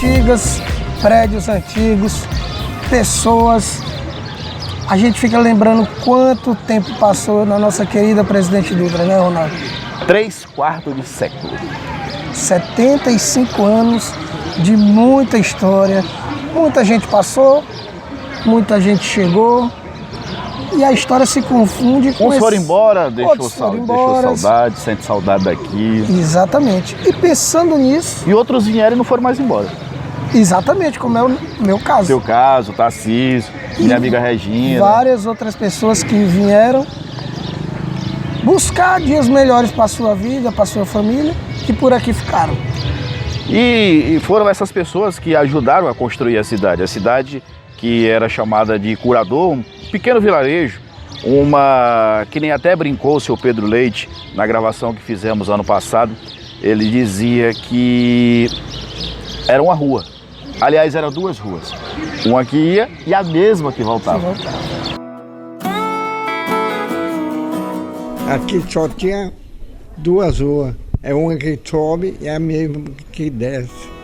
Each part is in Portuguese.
antigas, prédios antigos, pessoas. A gente fica lembrando quanto tempo passou na nossa querida Presidente Dutra, né, Ronaldo? 3/4 de século. 75 anos de muita história. Muita gente passou, muita gente chegou. E a história se confunde com Uns foram embora, deixou embora, saudade, sente saudade daqui. Exatamente. E pensando nisso... E outros vieram e não foram mais embora. Exatamente, como é o meu caso. Seu caso, Tarcísio, minha amiga Regina. Várias outras pessoas que vieram buscar dias melhores para a sua vida, para a sua família, e por aqui ficaram. E foram essas pessoas que ajudaram a construir a cidade que era chamada de Curador, um pequeno vilarejo, que nem até brincou o seu Pedro Leite na gravação que fizemos ano passado. Ele dizia que era uma rua. Aliás, eram 2 ruas. Uma que ia e a mesma que voltava. Aqui só tinha 2 ruas. É uma que sobe e a mesma que desce.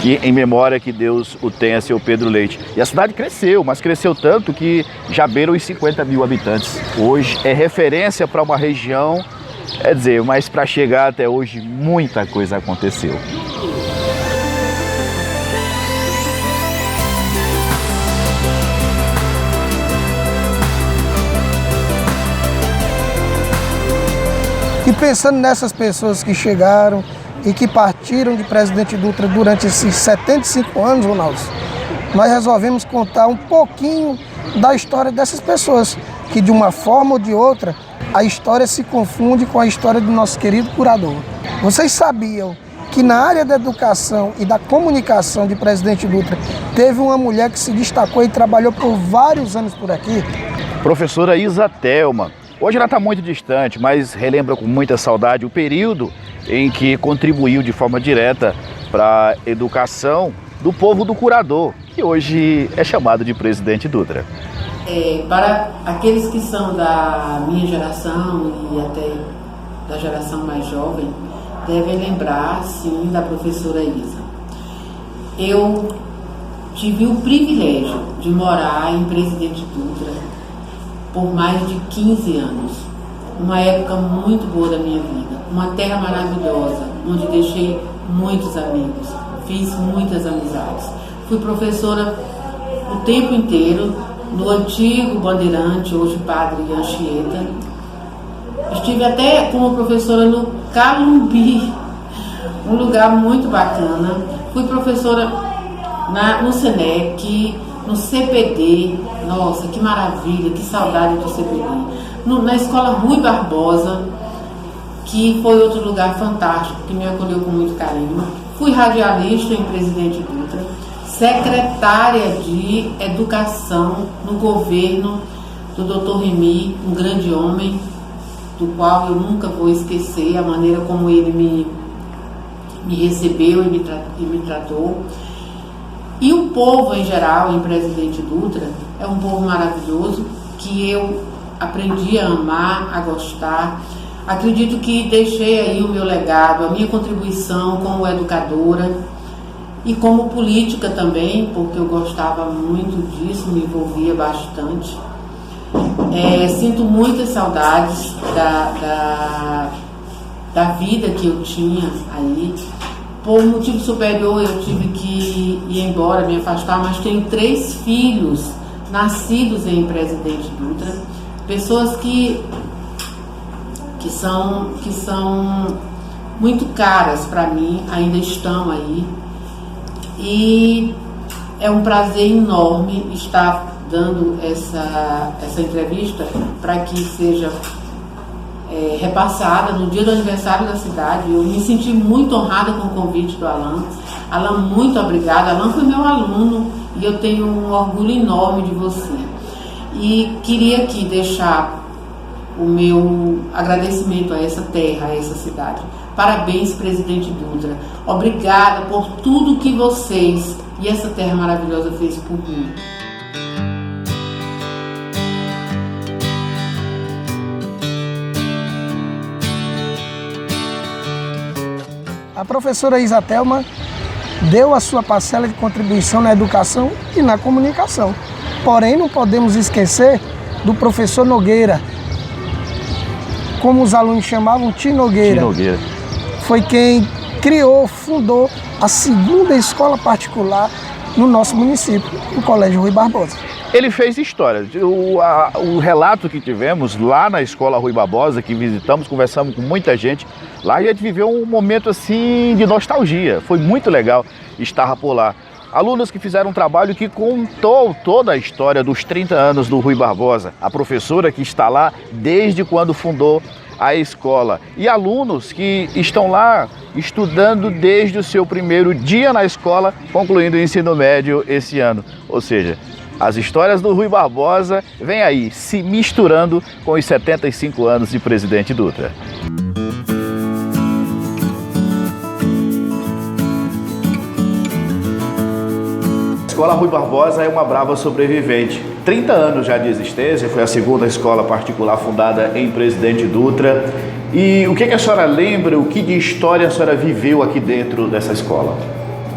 Que em memória que Deus o tenha, seu Pedro Leite. E a cidade cresceu, mas cresceu tanto que já beira os 50 mil habitantes. Hoje é referência para uma região, mas para chegar até hoje muita coisa aconteceu. E pensando nessas pessoas que chegaram e que partiram de Presidente Dutra durante esses 75 anos, Ronaldo, nós resolvemos contar um pouquinho da história dessas pessoas, que de uma forma ou de outra, a história se confunde com a história do nosso querido curador. Vocês sabiam que na área da educação e da comunicação de Presidente Dutra, teve uma mulher que se destacou e trabalhou por vários anos por aqui? Professora Isa Thelma. Hoje ela está muito distante, mas relembra com muita saudade o período em que contribuiu de forma direta para a educação do povo do Curador, que hoje é chamado de Presidente Dutra. Para aqueles que são da minha geração e até da geração mais jovem, devem lembrar, sim, da professora Isa. Eu tive o privilégio de morar em Presidente Dutra por mais de 15 anos. Uma época muito boa da minha vida, uma terra maravilhosa, onde deixei muitos amigos, fiz muitas amizades. Fui professora o tempo inteiro no antigo Bandeirante, hoje Padre Anchieta. Estive até como professora no Calumbi, um lugar muito bacana. Fui professora no SENEC, no CPD, nossa, que maravilha, que saudade do CPD. Na escola Rui Barbosa, que foi outro lugar fantástico, que me acolheu com muito carinho. Fui radialista em Presidente Dutra, secretária de Educação no governo do Dr. Remy, um grande homem, do qual eu nunca vou esquecer a maneira como ele me recebeu e me tratou. E o povo em geral, em Presidente Dutra, é um povo maravilhoso, que eu aprendi a amar, a gostar. Acredito que deixei aí o meu legado, a minha contribuição como educadora e como política também, porque eu gostava muito disso, me envolvia bastante. Sinto muitas saudades da vida que eu tinha aí. Por um motivo superior eu tive que ir embora, me afastar, mas tenho 3 filhos nascidos em Presidente Dutra, pessoas que são muito caras para mim, ainda estão aí. E é um prazer enorme estar dando essa entrevista para que seja repassada no dia do aniversário da cidade. Eu me senti muito honrada com o convite do Alan. Alan, muito obrigada. Alan foi meu aluno e eu tenho um orgulho enorme de você. E queria aqui deixar o meu agradecimento a essa terra, a essa cidade. Parabéns, Presidente Dutra. Obrigada por tudo que vocês e essa terra maravilhosa fez por mim. A professora Isa Thelma deu a sua parcela de contribuição na educação e na comunicação. Porém, não podemos esquecer do professor Nogueira, como os alunos chamavam, Tio Nogueira. Foi quem criou, fundou a segunda escola particular no nosso município, o Colégio Rui Barbosa. Ele fez história. O relato que tivemos lá na Escola Rui Barbosa, que visitamos, conversamos com muita gente, lá a gente viveu um momento assim de nostalgia. Foi muito legal estar por lá. Alunos que fizeram um trabalho que contou toda a história dos 30 anos do Rui Barbosa. A professora que está lá desde quando fundou a escola. E alunos que estão lá estudando desde o seu primeiro dia na escola, concluindo o ensino médio esse ano. Ou seja, as histórias do Rui Barbosa vêm aí, se misturando com os 75 anos de Presidente Dutra. A Escola Rui Barbosa é uma brava sobrevivente. 30 anos já de existência, foi a segunda escola particular fundada em Presidente Dutra. E o que a senhora lembra, o que de história a senhora viveu aqui dentro dessa escola?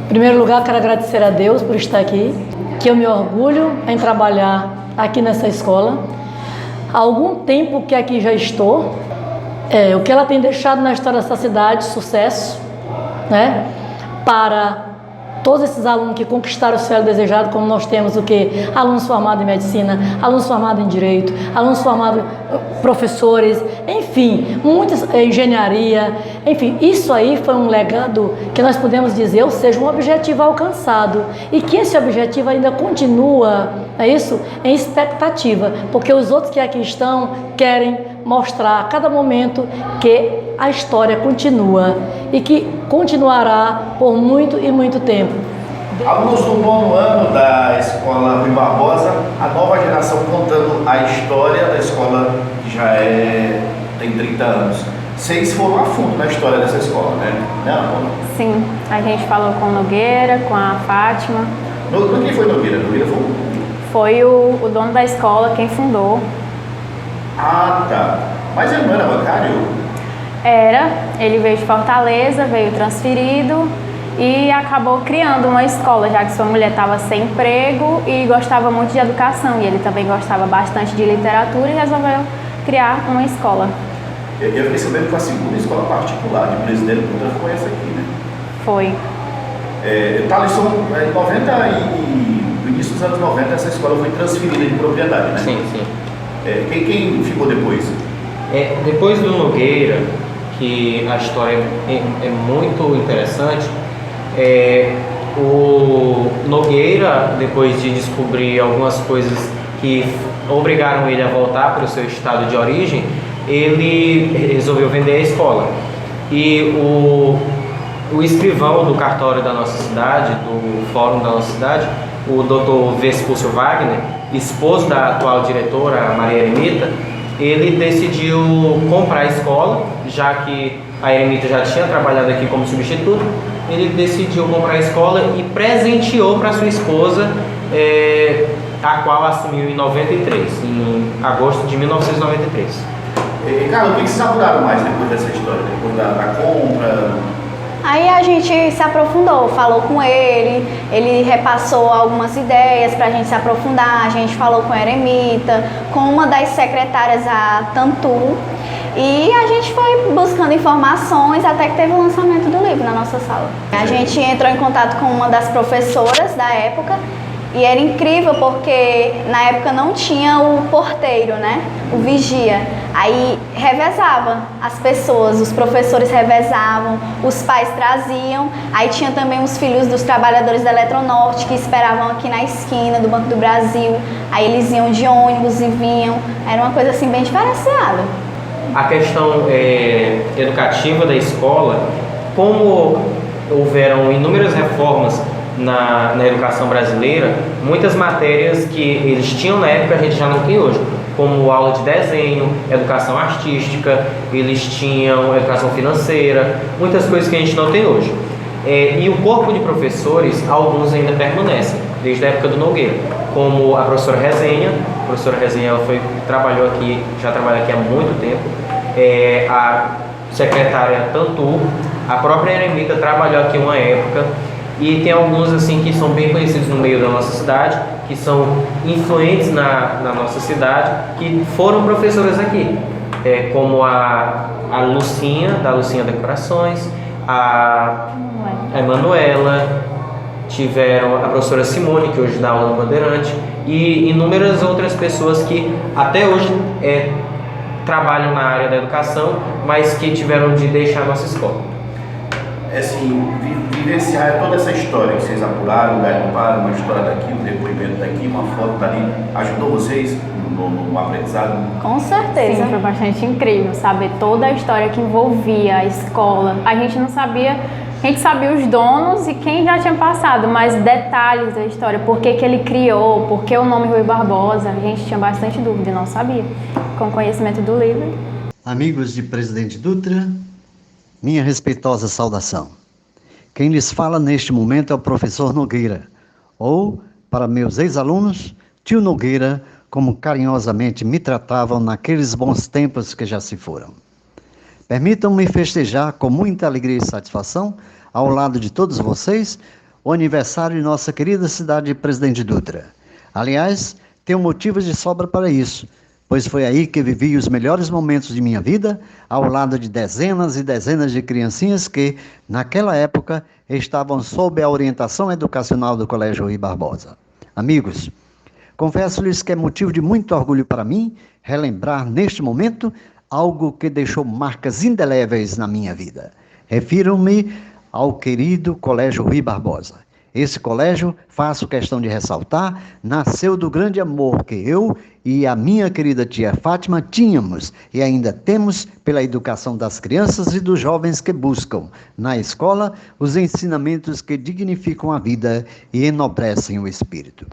Em primeiro lugar, quero agradecer a Deus por estar aqui, que eu me orgulho em trabalhar aqui nessa escola. Há algum tempo que aqui já estou. O que ela tem deixado na história dessa cidade, sucesso, né? Para todos esses alunos que conquistaram o céu desejado, como nós temos o quê? Alunos formados em medicina, alunos formados em direito, alunos formados professores, enfim, muitas engenharia, enfim, isso aí foi um legado que nós podemos dizer, ou seja, um objetivo alcançado e que esse objetivo ainda continua, é isso? Em expectativa, porque os outros que aqui estão querem mostrar a cada momento que a história continua e que continuará por muito e muito tempo. Alunos do 9º ano da Escola Rui Barbosa, a nova geração contando a história da escola que já tem 30 anos. Vocês foram a fundo na história dessa escola, né? Ana Paula? Sim, a gente falou com o Nogueira, com a Fátima. Quem foi Nogueira? Nogueira foi o dono da escola, quem fundou. Ah, tá. Mas ele não era bancário? Era, ele veio de Fortaleza, veio transferido e acabou criando uma escola, já que sua mulher estava sem emprego e gostava muito de educação. E ele também gostava bastante de literatura e resolveu criar uma escola. Eu fiquei sabendo que a segunda escola particular de Presidente Dutra foi essa aqui, né? Foi. Thales, em 90 e no início dos anos 90, essa escola foi transferida de propriedade, né? Sim, sim. Quem ficou depois? Depois do Nogueira, que a história é muito interessante, o Nogueira, depois de descobrir algumas coisas que obrigaram ele a voltar para o seu estado de origem, ele resolveu vender a escola. E o escrivão do cartório da nossa cidade, do fórum da nossa cidade, o Dr. Vespúcio Wagner, esposo da atual diretora, a Maria Eremita, ele decidiu comprar a escola, já que a Eremita já tinha trabalhado aqui como substituto. Ele decidiu comprar a escola e presenteou para sua esposa, a qual assumiu em 93, em agosto de 1993. Carlos, o que vocês apuraram mais depois dessa história, depois da compra? Aí a gente se aprofundou, falou com ele repassou algumas ideias para a gente se aprofundar, a gente falou com a Eremita, com uma das secretárias, a Tantu, e a gente foi buscando informações até que teve o lançamento do livro na nossa sala. A gente entrou em contato com uma das professoras da época e era incrível porque na época não tinha o porteiro, né? O vigia. Aí revezava as pessoas, os professores revezavam, os pais traziam. Aí tinha também os filhos dos trabalhadores da Eletronorte que esperavam aqui na esquina do Banco do Brasil. Aí eles iam de ônibus e vinham. Era uma coisa assim bem diferenciada. A questão educativa da escola, como houveram inúmeras reformas na educação brasileira, muitas matérias que eles tinham na época a gente já não tem hoje, como aula de desenho, educação artística, eles tinham educação financeira, muitas coisas que a gente não tem hoje. E o corpo de professores, alguns ainda permanecem, desde a época do Nogueira, como a professora Resenha. A professora Resenha ela trabalhou aqui, já trabalha aqui há muito tempo. A secretária Tantu, A própria Eremita trabalhou aqui uma época e tem alguns assim que são bem conhecidos no meio da nossa cidade, que são influentes na nossa cidade, que foram professoras aqui, como a Lucinha, da Lucinha Decorações, a Emanuela, tiveram a professora Simone, que hoje dá aula no Bandeirante, e inúmeras outras pessoas que até hoje trabalham na área da educação, mas que tiveram de deixar a nossa escola. Assim, vivenciar toda essa história que vocês apuraram, garimparam, uma história daqui, um depoimento daqui, uma foto dali, ajudou vocês no aprendizado? Com certeza. Sim, foi bastante incrível saber toda a história que envolvia a escola. A gente não sabia, a gente sabia os donos e quem já tinha passado, mas detalhes da história, por que ele criou, por que o nome Rui Barbosa, a gente tinha bastante dúvida e não sabia. Com conhecimento do livro. Amigos de Presidente Dutra, minha respeitosa saudação. Quem lhes fala neste momento é o professor Nogueira, ou, para meus ex-alunos, tio Nogueira, como carinhosamente me tratavam naqueles bons tempos que já se foram. Permitam-me festejar com muita alegria e satisfação, ao lado de todos vocês, o aniversário de nossa querida cidade de Presidente Dutra. Aliás, tenho motivos de sobra para isso, pois foi aí que vivi os melhores momentos de minha vida, ao lado de dezenas e dezenas de criancinhas que, naquela época, estavam sob a orientação educacional do Colégio Rui Barbosa. Amigos, confesso-lhes que é motivo de muito orgulho para mim relembrar neste momento algo que deixou marcas indeléveis na minha vida. Refiro-me ao querido Colégio Rui Barbosa. Esse colégio, faço questão de ressaltar, nasceu do grande amor que eu e a minha querida tia Fátima tínhamos e ainda temos pela educação das crianças e dos jovens que buscam, na escola, os ensinamentos que dignificam a vida e enobrecem o espírito.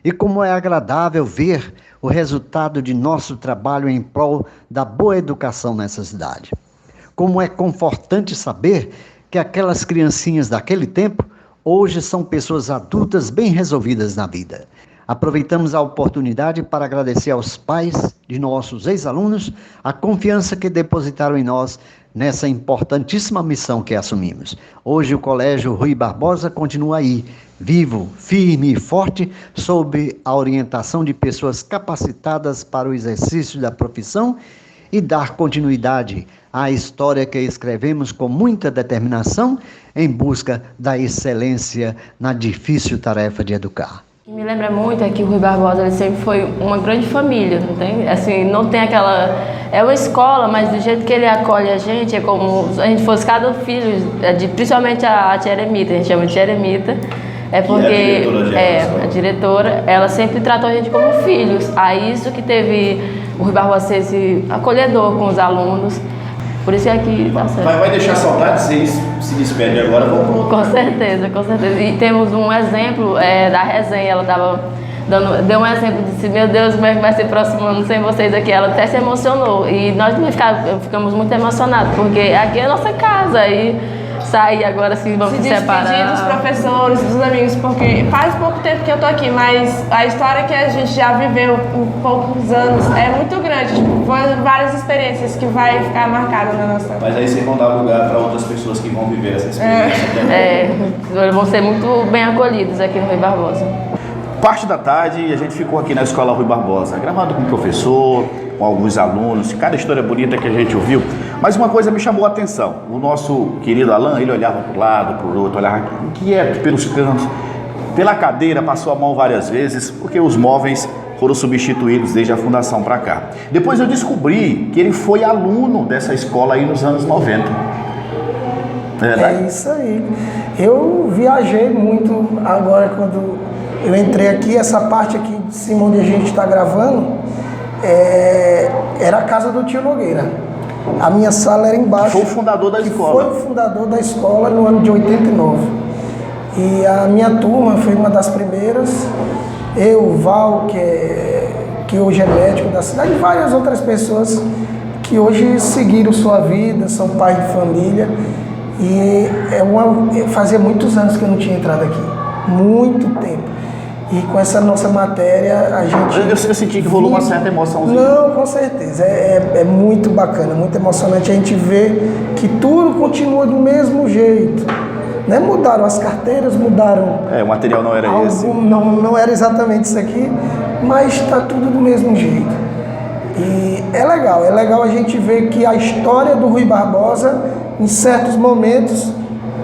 E como é agradável ver o resultado de nosso trabalho em prol da boa educação nessa cidade. Como é confortante saber que aquelas criancinhas daquele tempo hoje são pessoas adultas bem resolvidas na vida. Aproveitamos a oportunidade para agradecer aos pais de nossos ex-alunos a confiança que depositaram em nós nessa importantíssima missão que assumimos. Hoje o Colégio Rui Barbosa continua aí, vivo, firme e forte, sob a orientação de pessoas capacitadas para o exercício da profissão e dar continuidade à história que escrevemos com muita determinação em busca da excelência na difícil tarefa de educar. Me lembra muito é que o Rui Barbosa ele sempre foi uma grande família, não tem? Assim, não tem aquela... É uma escola, mas do jeito que ele acolhe a gente, é como se a gente fosse cada filho, principalmente a tia Eremita, a gente chama de tia Eremita, é porque a diretora, ela sempre tratou a gente como filhos. Aí isso que teve o Rui Barbosa ser esse acolhedor com os alunos. Por isso é que tá certo. Vai deixar saudade, vocês se despedem agora, vamos pro outro. Com certeza. E temos um exemplo da resenha, ela deu um exemplo, disse, meu Deus, como é que vai ser próximo ano sem vocês aqui? Ela até se emocionou e nós também ficamos muito emocionados, porque aqui é a nossa casa e sair agora assim, vamos se separar. Se despedir dos professores, dos amigos, porque faz pouco tempo que eu tô aqui, mas a história que a gente já viveu em poucos anos é muito grande. Tipo, foram várias experiências que vai ficar marcada na nossa... Mas aí vocês vão dar lugar para outras pessoas que vão viver essa experiência também. Vão ser muito bem acolhidos aqui no Rui Barbosa. Parte da tarde a gente ficou aqui na Escola Rui Barbosa, gravando com o professor, com alguns alunos, cada história bonita que a gente ouviu. Mas uma coisa me chamou a atenção, o nosso querido Alain, ele olhava para um lado, para o outro, olhava inquieto pelos cantos, pela cadeira, passou a mão várias vezes, porque os móveis foram substituídos desde a fundação para cá. Depois eu descobri que ele foi aluno dessa escola aí nos anos 90. É isso aí. Eu viajei muito agora quando eu entrei aqui, essa parte aqui de cima onde a gente está gravando, era a casa do tio Nogueira. A minha sala era embaixo. Foi o fundador da escola. Foi o fundador da escola no ano de 89. E a minha turma foi uma das primeiras. Eu, o Val, que hoje é médico da cidade, e várias outras pessoas que hoje seguiram sua vida, são pais de família. E fazia muitos anos que eu não tinha entrado aqui. Muito tempo. E com essa nossa matéria, a gente... Eu senti que rolou uma certa emoçãozinha. Não, com certeza. É muito bacana, muito emocionante a gente ver que tudo continua do mesmo jeito. Né? Mudaram as carteiras, mudaram... O material não era esse. Não era exatamente isso aqui, mas está tudo do mesmo jeito. E é legal a gente ver que a história do Rui Barbosa, em certos momentos,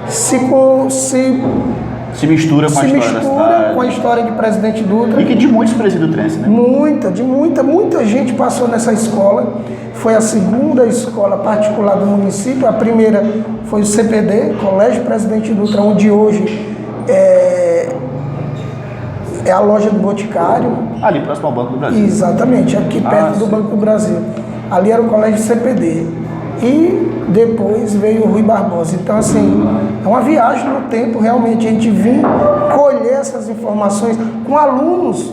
se mistura com a história da cidade. Com a história de Presidente Dutra. E que de muitos presidutrenses, né? Muita gente passou nessa escola. Foi a segunda escola particular do município. A primeira foi o CPD, Colégio Presidente Dutra, onde hoje é a loja do Boticário. Ali próximo ao Banco do Brasil. Exatamente, aqui perto do Banco do Brasil. Ali era o Colégio CPD. E depois veio o Rui Barbosa. Então, assim, é uma viagem no tempo, realmente. A gente vir colher essas informações com alunos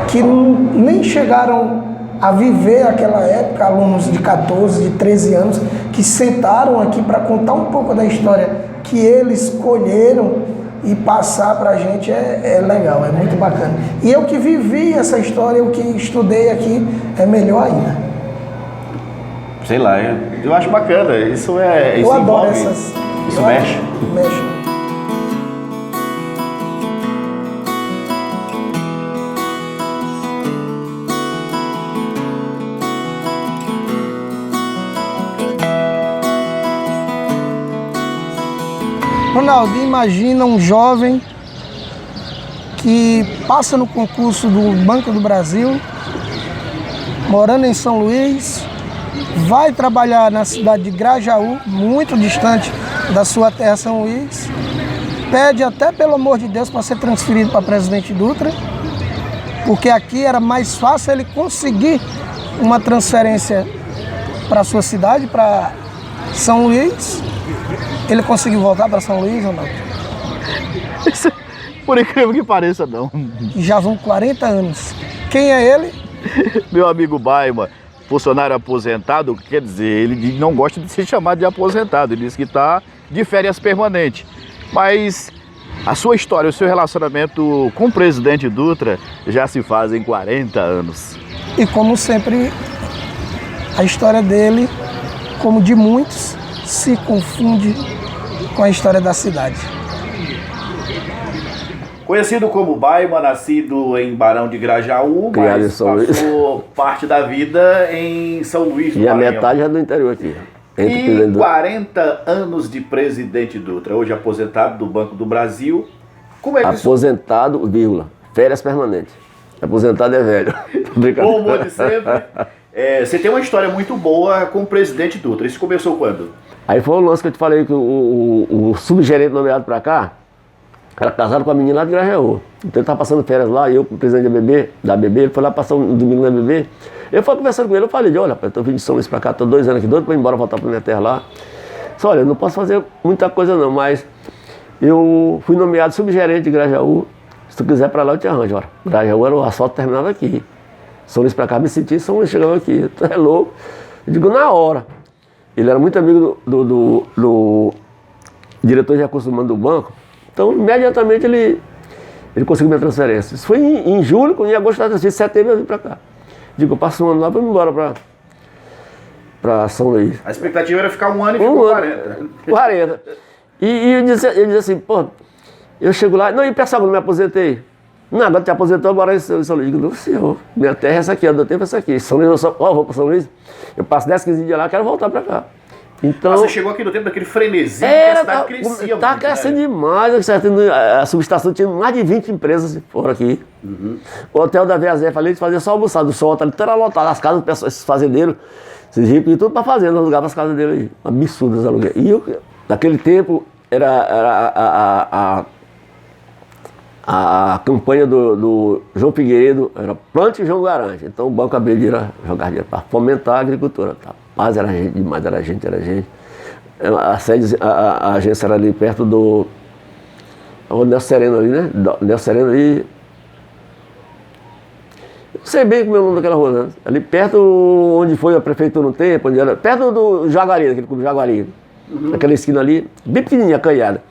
que nem chegaram a viver aquela época, alunos de 14, de 13 anos, que sentaram aqui para contar um pouco da história que eles colheram e passar para a gente é legal, é muito bacana. E eu que vivi essa história, eu que estudei aqui, é melhor ainda. Sei lá, eu acho bacana, isso eu adoro essas... Isso mexe? Mexe. Ronaldo, imagina um jovem que passa no concurso do Banco do Brasil, morando em São Luís, vai trabalhar na cidade de Grajaú, muito distante da sua terra São Luís, pede até pelo amor de Deus para ser transferido para Presidente Dutra, porque aqui era mais fácil ele conseguir uma transferência para a sua cidade, para São Luís. Ele conseguiu voltar para São Luís, Ronaldo? Por incrível que pareça, não. Já vão 40 anos. Quem é ele? Meu amigo Baima, funcionário aposentado, quer dizer, ele não gosta de ser chamado de aposentado, ele diz que está de férias permanente. Mas a sua história, o seu relacionamento com o Presidente Dutra já se fazem 40 anos. E como sempre, a história dele, como de muitos, se confunde com a história da cidade. Conhecido como Baima, nascido em Barão de Grajaú, mas passou parte da vida em São Luís do Maranhão. E a metade é do interior aqui. E 40 anos de Presidente Dutra, hoje aposentado do Banco do Brasil. Como é que aposentado, vírgula, férias permanentes. Aposentado é velho. Como de sempre. Você tem uma história muito boa com o Presidente Dutra. Isso começou quando? Aí foi o lance que eu te falei, que o subgerente nomeado para cá era casado com a menina lá de Grajaú. Então ele estava passando férias lá, e eu, com o presidente da BB, ele foi lá passar um domingo na BB. Eu fui conversando com ele, eu falei, olha, eu estou vindo de São Luís para cá, estou 2 anos aqui, doido para ir embora, voltar para minha terra lá. Disse, olha, eu não posso fazer muita coisa não, mas eu fui nomeado subgerente de Grajaú. Se tu quiser para lá, eu te arranjo. Ora, Grajaú era o asfalto terminado aqui. São Luís para cá, me senti, São Luís chegando aqui. Tu é louco? Eu digo, na hora. Ele era muito amigo do diretor de recursos humanos do banco. Então, imediatamente, ele conseguiu minha transferência. Isso foi em julho, em agosto, em setembro eu vim para cá. Digo, eu passo um ano lá para ir embora para São Luís. A expectativa era ficar um ano e ficou 40. 40. E ele dizia assim, pô, eu chego lá, não, e pessoal, não me aposentei. Não, agora te aposentou, agora em São Luís. Eu digo, não, senhor, minha terra é essa aqui, do tempo é essa aqui. São Luís, eu vou para São Luís, eu passo 10, 15 dias lá, quero voltar para cá. Então, você chegou aqui no tempo daquele frenesi, que a cidade crescia. Tá crescendo demais, a subestação tinha mais de 20 empresas fora aqui. Uhum. O hotel da VAZ, falei, fazia só almoçado, o sol ali era lotado, as casas, esses fazendeiros, esses ricos, e tudo para fazenda, alugava as casas dele aí, absurdas aluguéis. E eu, naquele tempo, era a campanha do João Figueiredo, era plante João Garante. Então o Banco abriu jogar dinheiro para fomentar a agricultura. Tá? Mas era gente demais, era gente. A agência era ali perto do Nelson Sereno ali, né? Nelson Sereno ali. Não sei bem como é o nome daquela rua, né? Ali perto onde foi a prefeitura um tempo, onde era, perto do Jaguari, aquele clube Jaguari. Aquela esquina ali, bem pequenininha, acanhada.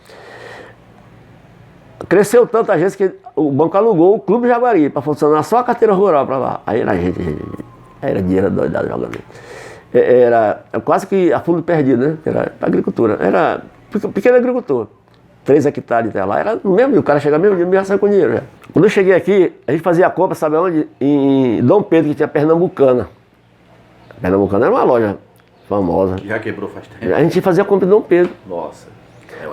cresceu tanta gente que o banco alugou o Clube Jaguari para funcionar só a carteira rural para lá. Aí era gente, era dinheiro doidado jogando. Era quase que a fundo perdido, né? Era para agricultura. Era pequeno agricultor. 3 hectares de terra lá. Era no mesmo dia, o cara chegava mesmo dia e me saiu com dinheiro já. Quando eu cheguei aqui, a gente fazia a compra, sabe onde? Em Dom Pedro, que tinha Pernambucana. Pernambucana era uma loja famosa. Já quebrou faz tempo. A gente fazia a compra em Dom Pedro. Nossa.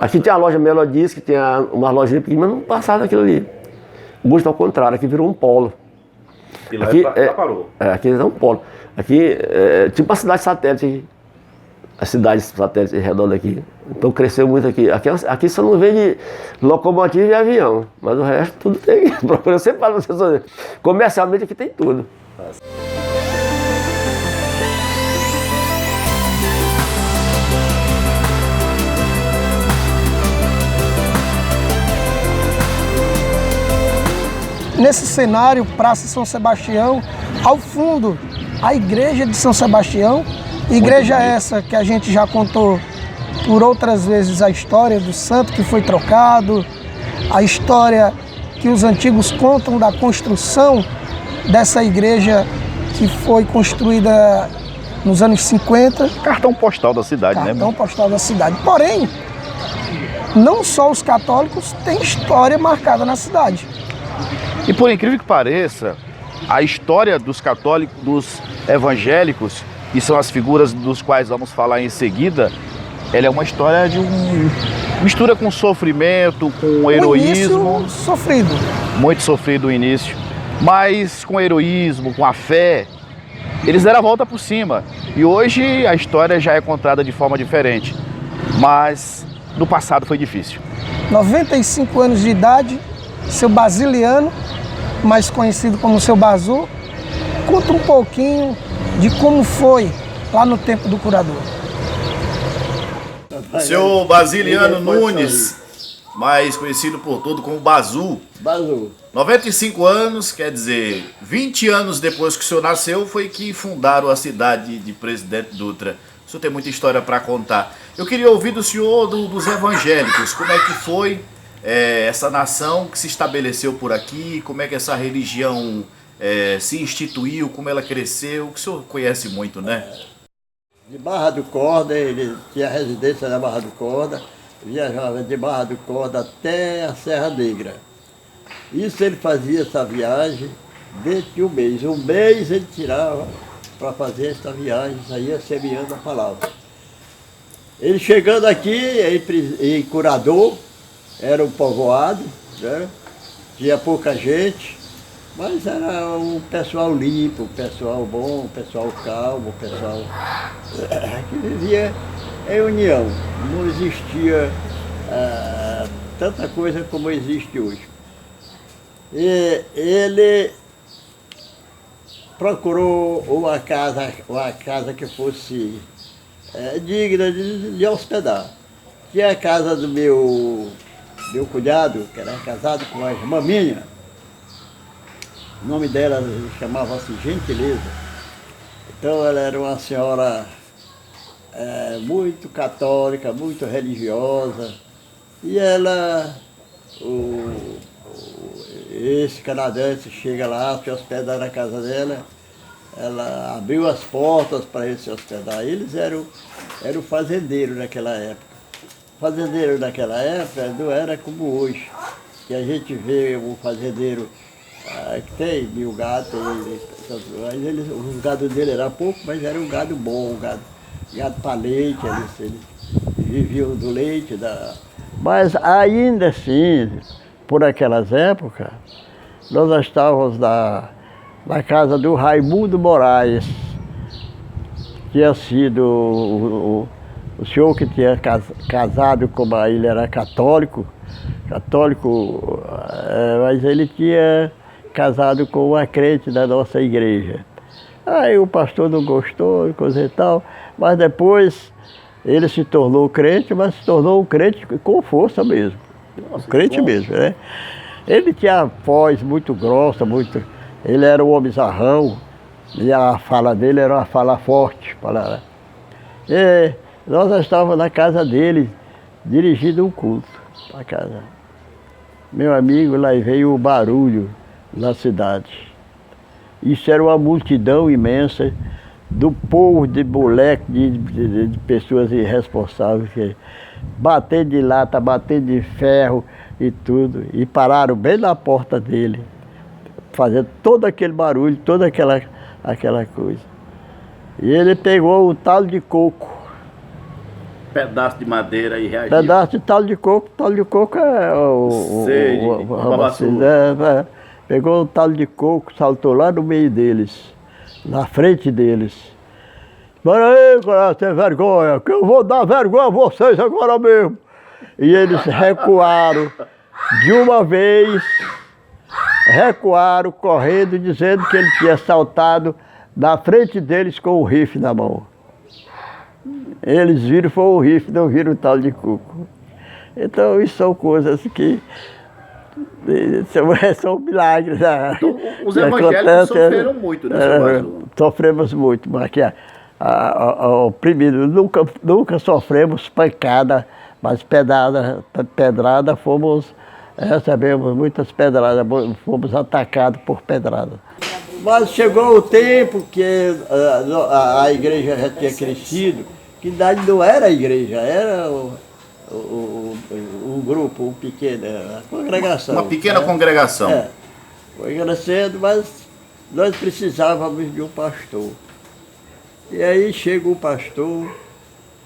Aqui tinha a loja Melodies, que tinha uma loja pequena, mas não passava daquilo ali. O Busto ao contrário, aqui virou um polo. E lá aqui, parou. Aqui é um polo. Aqui tipo uma cidade satélite, as cidades satélites em redor daqui. Então cresceu muito aqui. Aqui só não vende locomotiva e avião, mas o resto tudo tem. Eu sempre falo para vocês, comercialmente aqui tem tudo. Nesse cenário, Praça São Sebastião, ao fundo, a igreja de São Sebastião, igreja essa que a gente já contou por outras vezes a história do santo que foi trocado, a história que os antigos contam da construção dessa igreja que foi construída nos anos 50. Cartão postal da cidade, né? Cartão postal da cidade. Porém, não só os católicos têm história marcada na cidade. E por incrível que pareça, a história dos católicos, dos evangélicos, que são as figuras dos quais vamos falar em seguida, ela é uma história de mistura com sofrimento, com heroísmo. Início sofrido. Muito sofrido o início. Mas com heroísmo, com a fé, eles deram a volta por cima. E hoje a história já é contada de forma diferente. Mas no passado foi difícil. 95 anos de idade, seu Basiliano, mais conhecido como seu Bazu, conta um pouquinho de como foi lá no tempo do curador. Seu Basiliano Nunes, mais conhecido por todo como Bazu. 95 anos, quer dizer, 20 anos depois que o senhor nasceu, foi que fundaram a cidade de Presidente Dutra. O senhor tem muita história para contar. Eu queria ouvir do senhor dos evangélicos, como é que foi essa nação que se estabeleceu por aqui, como é que essa religião se instituiu, como ela cresceu, que o senhor conhece muito, né? De Barra do Corda, ele tinha residência na Barra do Corda, viajava de Barra do Corda até a Serra Negra. Isso ele fazia essa viagem dentro de um mês. Um mês ele tirava para fazer essa viagem, saía semeando a palavra. Ele chegando aqui em Curador, era um povoado, né? Tinha pouca gente, mas era um pessoal limpo, um pessoal bom, um pessoal calmo, um pessoal que vivia em união. Não existia tanta coisa como existe hoje. E ele procurou uma casa que fosse digna de hospedar. Tinha a casa do meu cunhado, que era casado com uma irmã minha. O nome dela chamava-se Gentileza. Então ela era uma senhora muito católica, muito religiosa. E ela, esse canadense chega lá, se hospeda na casa dela. Ela abriu as portas para ele se hospedar. Eles eram fazendeiros naquela época. Fazendeiro naquela época não era como hoje, que a gente vê um fazendeiro que tem 1000 gados, os gados dele eram pouco, mas era um gado bom, um gado para leite, eles viviam do leite. Mas ainda assim, por aquelas épocas, nós estávamos na casa do Raimundo Moraes, que tinha sido o senhor que tinha casado com ele era católico, mas ele tinha casado com uma crente da nossa igreja. Aí o pastor não gostou, coisa e tal, mas depois ele se tornou crente, mas se tornou um crente com força mesmo. Um crente mesmo, né? Ele tinha a voz muito grossa, ele era um homem zarrão, e a fala dele era uma fala forte. E nós estávamos na casa dele, dirigindo um culto para casa. meu amigo, lá veio o barulho na cidade. Isso era uma multidão imensa do povo de moleque, de pessoas irresponsáveis, que bater de lata, bater de ferro e tudo, e pararam bem na porta dele, fazendo todo aquele barulho, toda aquela coisa. E ele pegou o talo de coco. Pedaço de madeira e reagiu. Pedaço de talo de coco é pegou o talo de coco, saltou lá no meio deles, na frente deles. Espera aí, cara, tem vergonha, que eu vou dar vergonha a vocês agora mesmo. E eles recuaram de uma vez, recuaram correndo, dizendo que ele tinha saltado na frente deles com o rifle na mão. Eles viram, foi o rifle, não viram o talo de coco. Então, isso são coisas que são milagres. Então, os evangélicos sofreram muito, né, seu Basul? Sofremos muito, mas que oprimido, nunca sofremos pancada, mas pedrada recebemos muitas pedradas, fomos atacados por pedrada. Mas chegou o tempo que a igreja já tinha crescido, que não era a igreja, era um grupo, um pequeno, a congregação. Uma pequena congregação. Foi crescendo, mas nós precisávamos de um pastor. E aí chega o pastor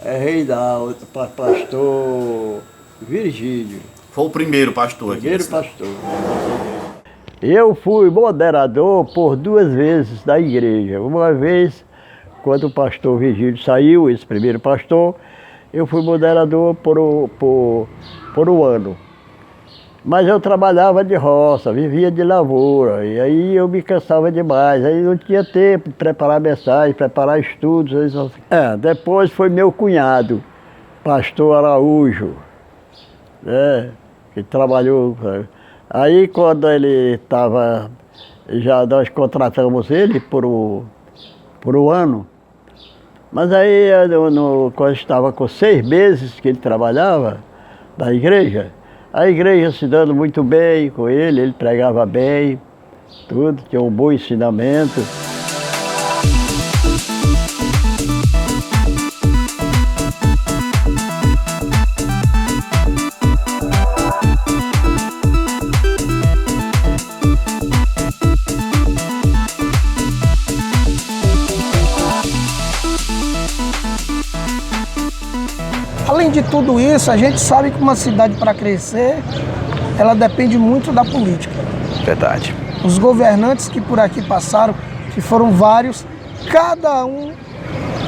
Reinaldo, pastor Virgílio. Foi o primeiro pastor aqui. Primeiro pastor. Eu fui moderador por 2 vezes da igreja. Uma vez, quando o pastor Virgílio saiu, esse primeiro pastor, eu fui moderador por um ano. Mas eu trabalhava de roça, vivia de lavoura, e aí eu me cansava demais, aí não tinha tempo de preparar mensagem, preparar estudos. Depois foi meu cunhado, pastor Araújo, que trabalhou. Aí quando ele estava, nós contratamos ele por um ano, mas aí quando estava com 6 meses que ele trabalhava na igreja, a igreja se dando muito bem com ele pregava bem, tudo, tinha um bom ensinamento. Além de tudo isso, a gente sabe que uma cidade para crescer, ela depende muito da política. Verdade. Os governantes que por aqui passaram, que foram vários, cada um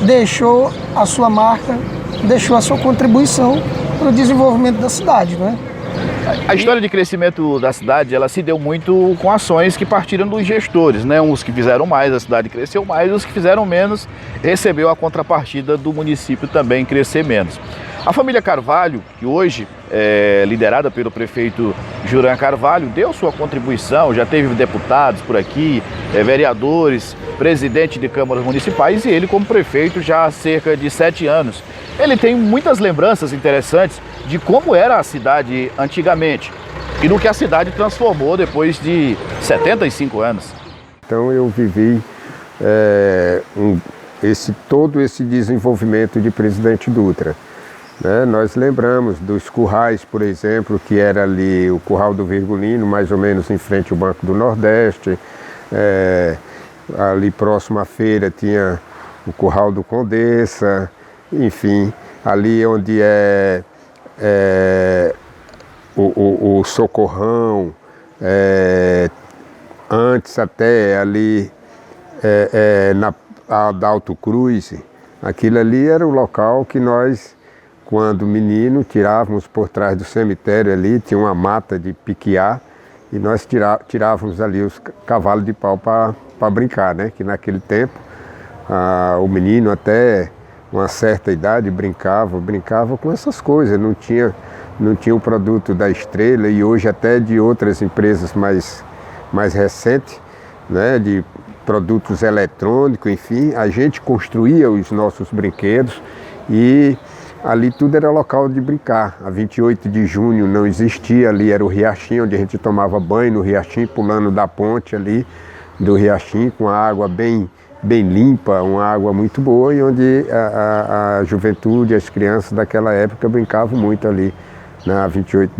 deixou a sua marca, deixou a sua contribuição para o desenvolvimento da cidade, né? A história de crescimento da cidade, ela se deu muito com ações que partiram dos gestores, né? Os que fizeram mais, a cidade cresceu mais, os que fizeram menos, recebeu a contrapartida do município também crescer menos. A família Carvalho, que hoje é liderada pelo prefeito Juran Carvalho, deu sua contribuição, já teve deputados por aqui, vereadores, presidente de câmaras municipais, e ele como prefeito já há cerca de 7 anos. Ele tem muitas lembranças interessantes de como era a cidade antigamente e no que a cidade transformou depois de 75 anos. Então eu vivi todo esse desenvolvimento de Presidente Dutra. Nós lembramos dos currais, por exemplo, que era ali o Curral do Virgulino, mais ou menos em frente ao Banco do Nordeste. Ali próximo à feira tinha o Curral do Condessa, enfim, ali onde o Socorrão, antes até ali na Adalto Cruz, aquilo ali era o local que nós, quando menino, tirávamos por trás do cemitério ali, tinha uma mata de piquiá, e nós tirávamos ali os cavalos de pau para brincar, né? Que naquele tempo o menino até uma certa idade brincava com essas coisas, não tinha o produto da Estrela e hoje até de outras empresas mais recentes, né? De produtos eletrônicos, enfim, a gente construía os nossos brinquedos e ali tudo era local de brincar. A 28 de junho não existia, ali era o riachinho, onde a gente tomava banho no riachinho, pulando da ponte ali do riachinho, com a água bem limpa, uma água muito boa, e onde a juventude, as crianças daquela época brincavam muito ali na 28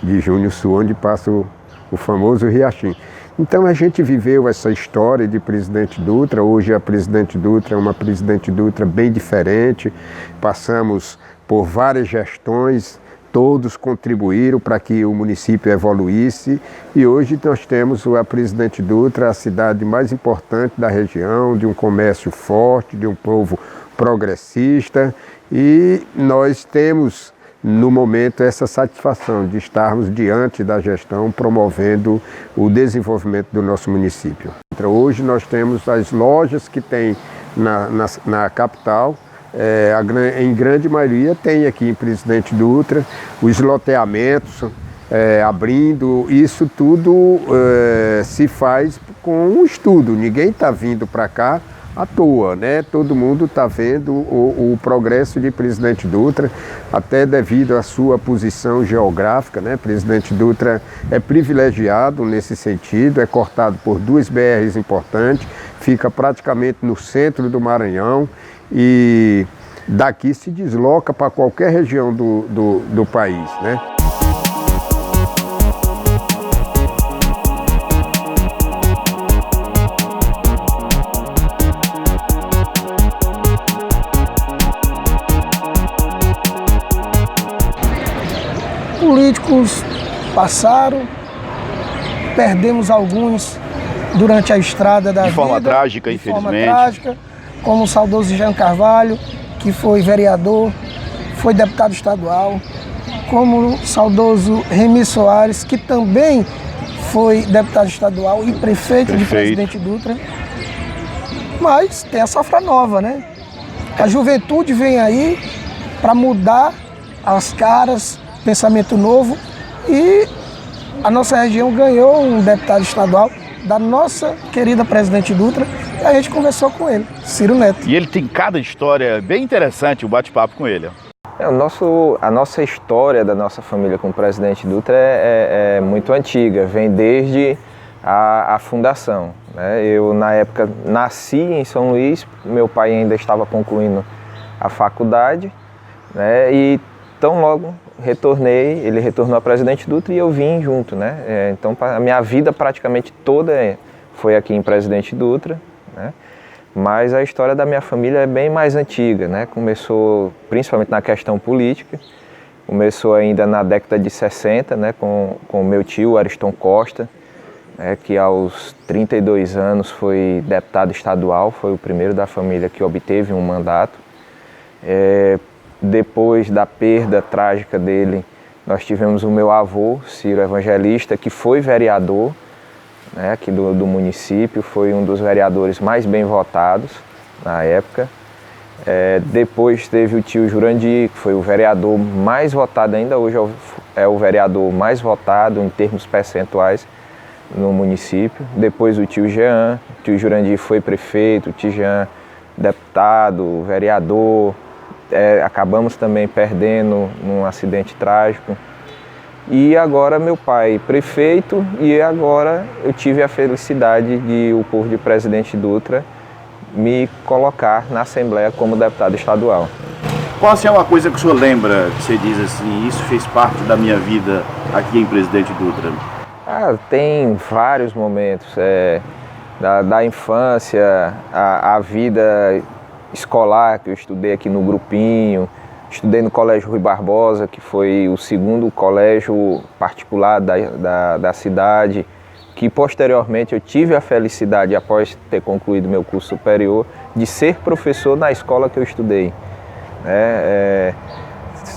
de junho sul, onde passa o famoso riachinho. Então a gente viveu essa história de Presidente Dutra. Hoje a Presidente Dutra é uma Presidente Dutra bem diferente. Passamos por várias gestões, todos contribuíram para que o município evoluísse, e hoje nós temos a Presidente Dutra, a cidade mais importante da região, de um comércio forte, de um povo progressista, e nós temos no momento essa satisfação de estarmos diante da gestão promovendo o desenvolvimento do nosso município. Hoje nós temos as lojas que tem na capital, em grande maioria tem aqui em Presidente Dutra, os loteamentos abrindo, isso tudo se faz com um estudo, ninguém está vindo para cá à toa, né? Todo mundo está vendo o progresso de Presidente Dutra, até devido à sua posição geográfica, né? Presidente Dutra é privilegiado nesse sentido, é cortado por 2 BRs importantes, fica praticamente no centro do Maranhão e daqui se desloca para qualquer região do país, né? Políticos passaram, perdemos alguns durante a estrada da vida. De forma trágica, infelizmente. De forma trágica, como o saudoso Jean Carvalho, que foi vereador, foi deputado estadual, como o saudoso Remy Soares, que também foi deputado estadual e prefeito de Presidente Dutra. Mas tem a safra nova, né? A juventude vem aí para mudar as caras, pensamento novo, e a nossa região ganhou um deputado estadual da nossa querida Presidente Dutra, e a gente conversou com ele, Ciro Neto. E ele tem cada história bem interessante, o bate-papo com ele. A nossa história da nossa família com o Presidente Dutra é muito antiga, vem desde a fundação, né? Eu, na época, nasci em São Luís, meu pai ainda estava concluindo a faculdade, né? E tão logo ele retornou a Presidente Dutra e eu vim junto, né? Então a minha vida praticamente toda foi aqui em Presidente Dutra, né? Mas a história da minha família é bem mais antiga, né? Começou principalmente na questão política, começou ainda na década de 60, né? Com o meu tio Ariston Costa, né? Que aos 32 anos foi deputado estadual, foi o primeiro da família que obteve um mandato. Depois da perda trágica dele, nós tivemos o meu avô, Ciro Evangelista, que foi vereador, né, aqui do município, foi um dos vereadores mais bem votados na época. Depois teve o tio Jurandir, que foi o vereador mais votado, ainda hoje é o vereador mais votado em termos percentuais no município. Depois o tio Jean, o tio Jurandir foi prefeito, o tio Jean deputado, vereador. Acabamos também perdendo num acidente trágico. E agora meu pai prefeito, e agora eu tive a felicidade de o povo de Presidente Dutra me colocar na Assembleia como deputado estadual. Qual assim, é uma coisa que o senhor lembra, que você diz assim, isso fez parte da minha vida aqui em Presidente Dutra? Tem vários momentos, da infância, a vida escolar, que eu estudei aqui no Grupinho, estudei no Colégio Rui Barbosa, que foi o segundo colégio particular da cidade, que posteriormente eu tive a felicidade, após ter concluído meu curso superior, de ser professor na escola que eu estudei.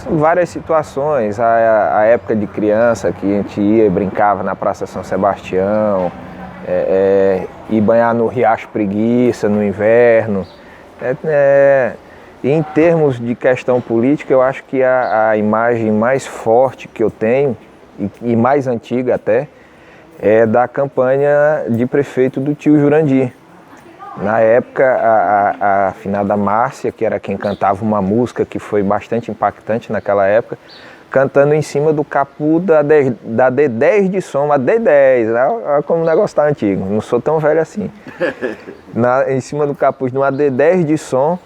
Várias situações, a época de criança que a gente ia e brincava na Praça São Sebastião, ir banhar no Riacho Preguiça no inverno. Em termos de questão política, eu acho que a imagem mais forte que eu tenho, e mais antiga até, é da campanha de prefeito do tio Jurandir. Na época, a finada Márcia, que era quem cantava uma música que foi bastante impactante naquela época, cantando em cima do capô da D10 de som, a D10, né? Olha como o negócio tá antigo, não sou tão velho assim. Em cima do capuz de uma D10 de som,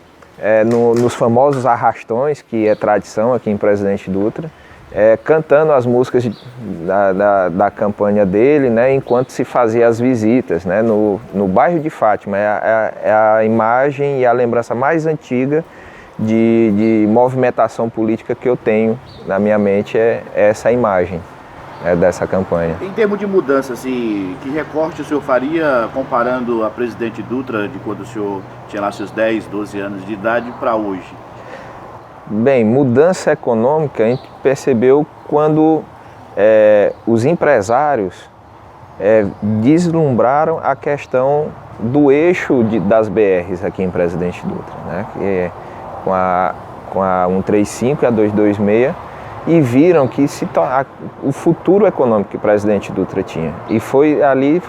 nos famosos arrastões, que é tradição aqui em Presidente Dutra, cantando as músicas da campanha dele, né, enquanto se fazia as visitas, né, no bairro de Fátima. É a imagem e a lembrança mais antiga de movimentação política que eu tenho na minha mente, é essa imagem, né, dessa campanha. Em termos de mudança, assim, que recorte o senhor faria comparando a Presidente Dutra de quando o senhor tinha lá seus 10, 12 anos de idade para hoje? Bem, mudança econômica a gente percebeu quando os empresários deslumbraram a questão do eixo das BRs aqui em Presidente Dutra, né? Que é com a 135 e a 226, e viram que o futuro econômico que o Presidente Dutra tinha. E foi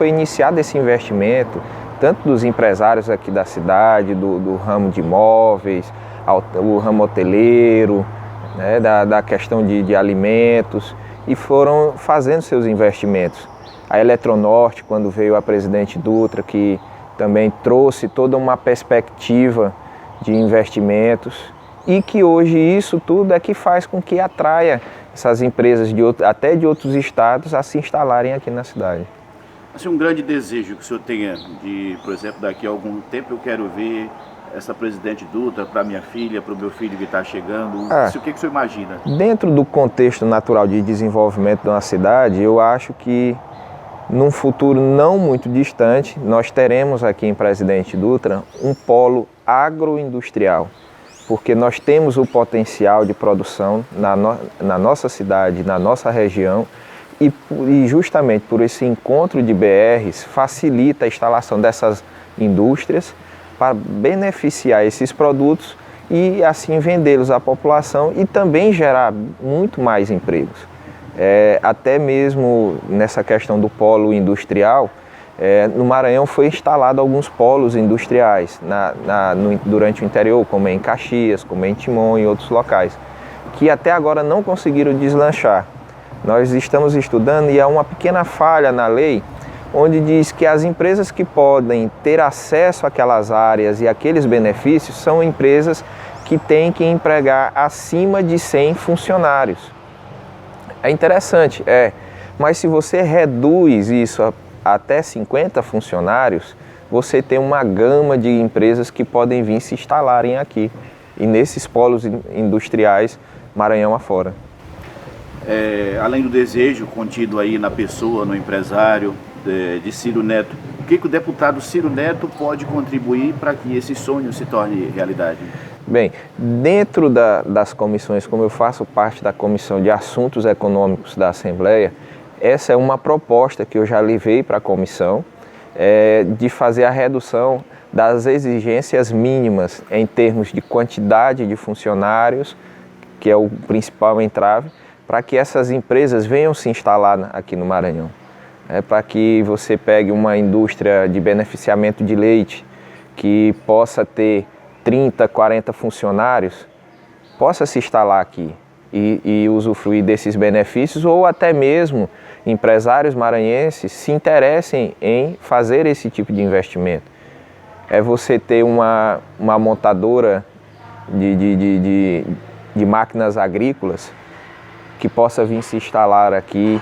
iniciado esse investimento, tanto dos empresários aqui da cidade, do ramo de imóveis, o ramo hoteleiro, né, da questão de alimentos, e foram fazendo seus investimentos. A Eletronorte, quando veio a Presidente Dutra, que também trouxe toda uma perspectiva de investimentos, e que hoje isso tudo é que faz com que atraia essas empresas até de outros estados a se instalarem aqui na cidade. Assim, um grande desejo que o senhor tenha de, por exemplo, daqui a algum tempo eu quero ver essa Presidente Dutra para minha filha, para o meu filho que está chegando, o que o senhor imagina? Dentro do contexto natural de desenvolvimento de uma cidade, eu acho que num futuro não muito distante, nós teremos aqui em Presidente Dutra um polo agroindustrial, porque nós temos o potencial de produção na nossa cidade, na nossa região, e justamente por esse encontro de BRs facilita a instalação dessas indústrias para beneficiar esses produtos e assim vendê-los à população e também gerar muito mais empregos. Até mesmo nessa questão do polo industrial, no Maranhão foi instalado alguns polos industriais durante o interior, como em Caxias, como em Timon e outros locais, que até agora não conseguiram deslanchar. Nós estamos estudando e há uma pequena falha na lei, onde diz que as empresas que podem ter acesso àquelas áreas e àqueles benefícios são empresas que têm que empregar acima de 100 funcionários. É interessante, mas se você reduz isso até 50 funcionários, você tem uma gama de empresas que podem vir se instalarem aqui, e nesses polos industriais, Maranhão afora. Além do desejo contido aí na pessoa, no empresário, de Ciro Neto, o que o deputado Ciro Neto pode contribuir para que esse sonho se torne realidade? Bem, dentro das comissões, como eu faço parte da Comissão de Assuntos Econômicos da Assembleia, essa é uma proposta que eu já levei para a comissão, de fazer a redução das exigências mínimas em termos de quantidade de funcionários, que é o principal entrave, para que essas empresas venham se instalar aqui no Maranhão. Para que você pegue uma indústria de beneficiamento de leite que possa ter 30, 40 funcionários, possa se instalar aqui e usufruir desses benefícios, ou até mesmo empresários maranhenses se interessem em fazer esse tipo de investimento. É você ter uma montadora de máquinas agrícolas que possa vir se instalar aqui.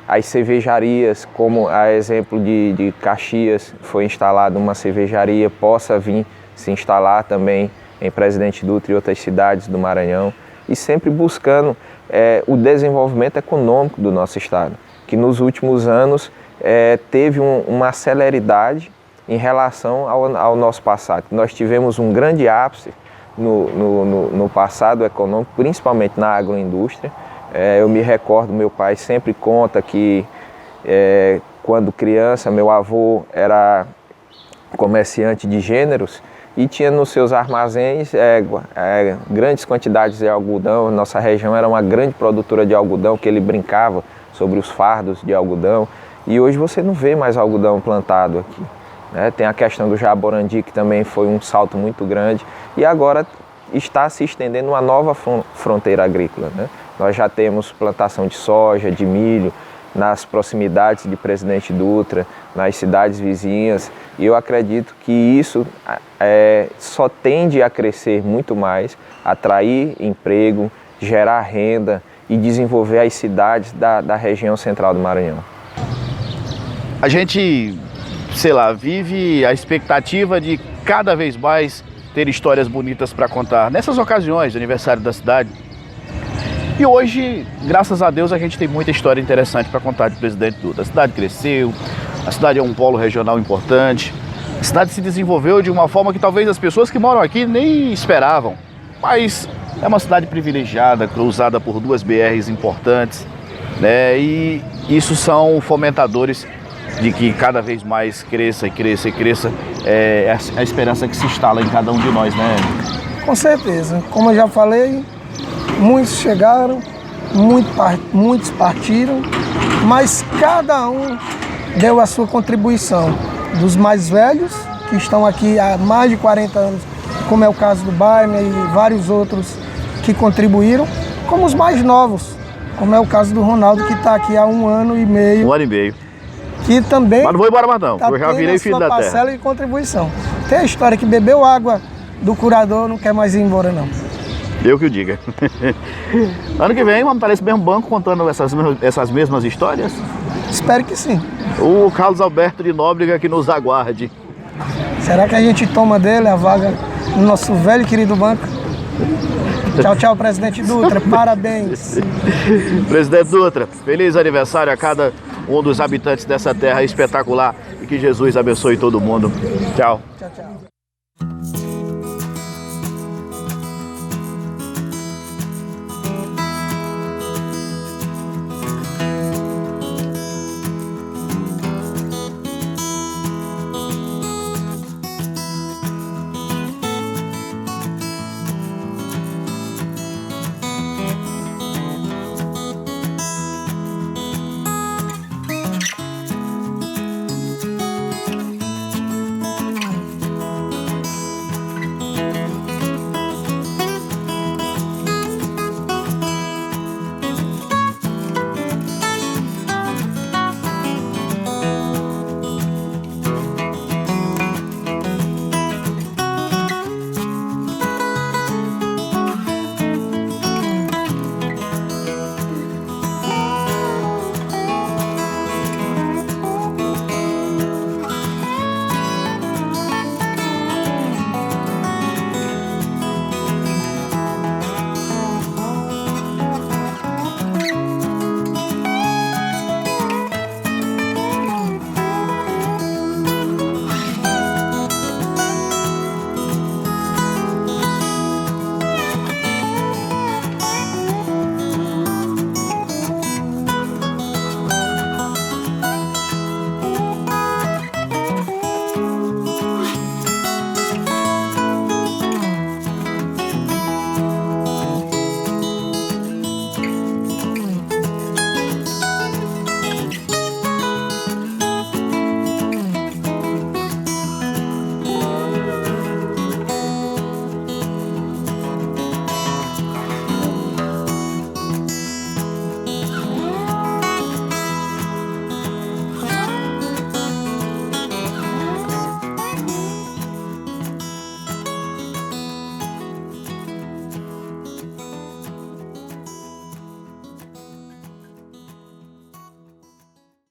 As cervejarias, como a exemplo de Caxias, foi instalada uma cervejaria, possa vir se instalar também em Presidente Dutra e outras cidades do Maranhão, e sempre buscando o desenvolvimento econômico do nosso estado, que nos últimos anos teve uma celeridade em relação ao nosso passado. Nós tivemos um grande ápice no passado econômico, principalmente na agroindústria. Eu me recordo, meu pai sempre conta que quando criança, meu avô era comerciante de gêneros e tinha nos seus armazéns grandes quantidades de algodão. Nossa região era uma grande produtora de algodão, que ele brincava sobre os fardos de algodão, e hoje você não vê mais algodão plantado aqui. né? Tem a questão do Jaborandi, que também foi um salto muito grande, e agora está se estendendo uma nova fronteira agrícola, né? Nós já temos plantação de soja, de milho, nas proximidades de Presidente Dutra, nas cidades vizinhas, e eu acredito que isso só tende a crescer muito mais, atrair emprego, gerar renda e desenvolver as cidades da região central do Maranhão. A gente, sei lá, vive a expectativa de cada vez mais ter histórias bonitas para contar nessas ocasiões de aniversário da cidade. E hoje, graças a Deus, a gente tem muita história interessante para contar de Presidente Dutra. A cidade cresceu, a cidade é um polo regional importante, a cidade se desenvolveu de uma forma que talvez as pessoas que moram aqui nem esperavam. Mas é uma cidade privilegiada, cruzada por 2 BRs importantes, né? E isso são fomentadores de que cada vez mais cresça e cresça e cresça. É a esperança que se instala em cada um de nós, né? Com certeza. Como eu já falei, muitos chegaram, muitos partiram, mas cada um deu a sua contribuição. Dos mais velhos, que estão aqui há mais de 40 anos, como é o caso do Baime e vários outros que contribuíram, como os mais novos, como é o caso do Ronaldo, que está aqui há 1 ano e meio. 1 ano e meio. Que também mas não vou embora mais não, eu já virei filho da terra. Parcela de contribuição. Tem a história que bebeu água do curador, não quer mais ir embora não. Eu que o diga. Ano que vem vamos estar nesse mesmo banco contando essas mesmas histórias? Espero que sim. O Carlos Alberto de Nóbrega que nos aguarde. Será que a gente toma dele a vaga no nosso velho e querido banco? Tchau, tchau, Presidente Dutra. Parabéns. Presidente Dutra, feliz aniversário a cada um dos habitantes dessa terra espetacular e que Jesus abençoe todo mundo. Tchau. Tchau, tchau.